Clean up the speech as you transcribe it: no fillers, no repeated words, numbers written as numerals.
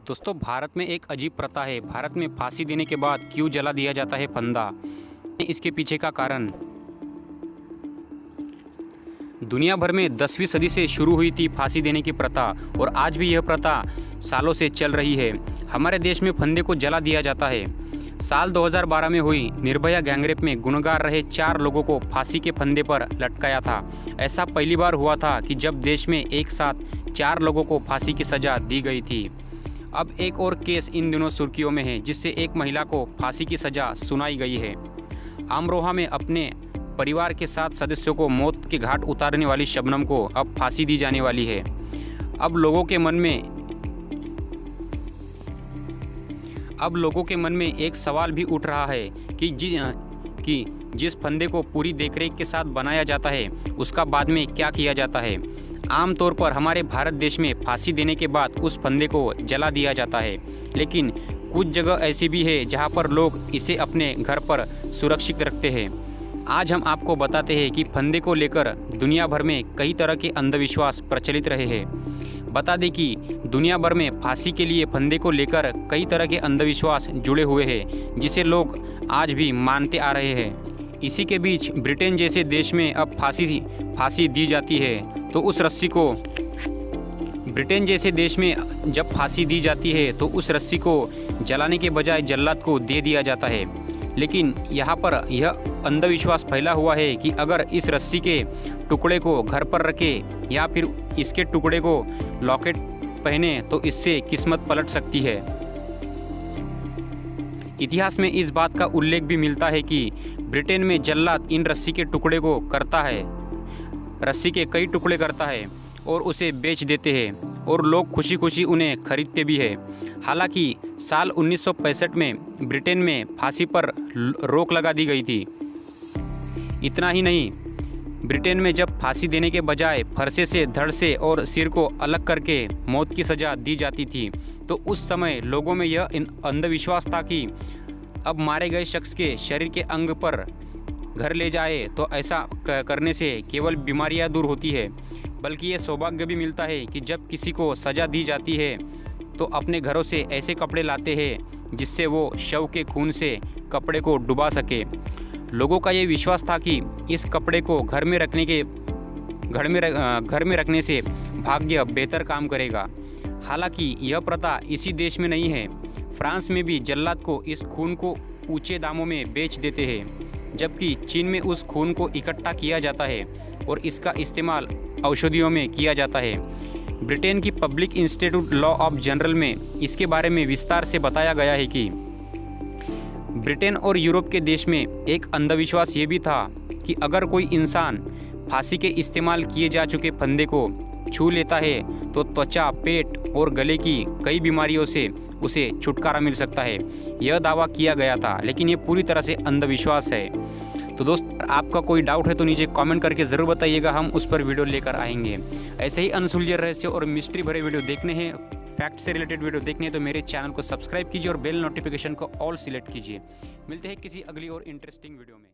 दोस्तों, भारत में एक अजीब प्रथा है। भारत में फांसी देने के बाद क्यों जला दिया जाता है फंदा? इसके पीछे का कारण दुनिया भर में 10वीं सदी से शुरू हुई थी फांसी देने की प्रथा, और आज भी यह प्रथा सालों से चल रही है। हमारे देश में फंदे को जला दिया जाता है। साल 2012 में हुई निर्भया गैंगरेप में गुनहगार रहे 4 लोगों को फांसी के फंदे पर लटकाया था। ऐसा पहली बार हुआ था कि जब देश में एक साथ 4 लोगों को फांसी की सज़ा दी गई थी। अब एक और केस इन दिनों सुर्खियों में है, जिससे एक महिला को फांसी की सज़ा सुनाई गई है। अमरोहा में अपने परिवार के 7 सदस्यों को मौत के घाट उतारने वाली शबनम को अब फांसी दी जाने वाली है। अब लोगों के मन में एक सवाल भी उठ रहा है कि जिस फंदे को पूरी देखरेख के साथ बनाया जाता है, उसका बाद में क्या किया जाता है। आमतौर पर हमारे भारत देश में फांसी देने के बाद उस फंदे को जला दिया जाता है, लेकिन कुछ जगह ऐसी भी है जहां पर लोग इसे अपने घर पर सुरक्षित रखते हैं। आज हम आपको बताते हैं कि फंदे को लेकर दुनिया भर में कई तरह के अंधविश्वास प्रचलित रहे हैं। बता दें कि दुनिया भर में फांसी के लिए फंदे को लेकर कई तरह के अंधविश्वास जुड़े हुए हैं, जिसे लोग आज भी मानते आ रहे हैं। इसी के बीच ब्रिटेन जैसे देश में अब फांसी दी जाती है, तो उस रस्सी को ब्रिटेन जैसे देश में जब फांसी दी जाती है तो उस रस्सी को जलाने के बजाय जल्लाद को दे दिया जाता है। लेकिन यहाँ पर यह अंधविश्वास फैला हुआ है कि अगर इस रस्सी के टुकड़े को घर पर रखें या फिर इसके टुकड़े को लॉकेट पहने तो इससे किस्मत पलट सकती है। इतिहास में इस बात का उल्लेख भी मिलता है कि ब्रिटेन में जल्लाद इन रस्सी के टुकड़े को करता है, रस्सी के कई टुकड़े करता है और उसे बेच देते हैं, और लोग खुशी खुशी उन्हें खरीदते भी हैं। हालांकि साल 1965 में ब्रिटेन में फांसी पर रोक लगा दी गई थी। इतना ही नहीं, ब्रिटेन में जब फांसी देने के बजाय फरसे से धड़ से और सिर को अलग करके मौत की सज़ा दी जाती थी, तो उस समय लोगों में यह अंधविश्वास था कि अब मारे गए शख्स के शरीर के अंग पर घर ले जाए तो ऐसा करने से केवल बीमारियां दूर होती है, बल्कि ये सौभाग्य भी मिलता है कि जब किसी को सज़ा दी जाती है तो अपने घरों से ऐसे कपड़े लाते हैं जिससे वो शव के खून से कपड़े को डुबा सके। लोगों का ये विश्वास था कि इस कपड़े को घर में रखने से भाग्य बेहतर काम करेगा। हालांकि यह प्रथा इसी देश में नहीं है। फ्रांस में भी जल्लाद को इस खून को ऊंचे दामों में बेच देते हैं, जबकि चीन में उस खून को इकट्ठा किया जाता है और इसका इस्तेमाल औषधियों में किया जाता है। ब्रिटेन की public institute law of general में इसके बारे में विस्तार से बताया गया है कि ब्रिटेन और यूरोप के देश में एक अंधविश्वास ये भी था कि अगर कोई इंसान फांसी के इस्तेमाल किए जा चुके फंदे को छू लेता है तो त्वचा, पेट और गले की कई बीमारियों से उसे छुटकारा मिल सकता है। यह दावा किया गया था, लेकिन ये पूरी तरह से अंधविश्वास है। तो दोस्त, आपका कोई डाउट है तो नीचे कमेंट करके ज़रूर बताइएगा, हम उस पर वीडियो लेकर आएंगे। ऐसे ही अनसुलझे रहस्य और मिस्ट्री भरे वीडियो देखने हैं, फैक्ट से रिलेटेड वीडियो देखने हैं तो मेरे चैनल को सब्सक्राइब कीजिए और बेल नोटिफिकेशन को ऑल सिलेक्ट कीजिए। मिलते हैं किसी अगली और इंटरेस्टिंग वीडियो में।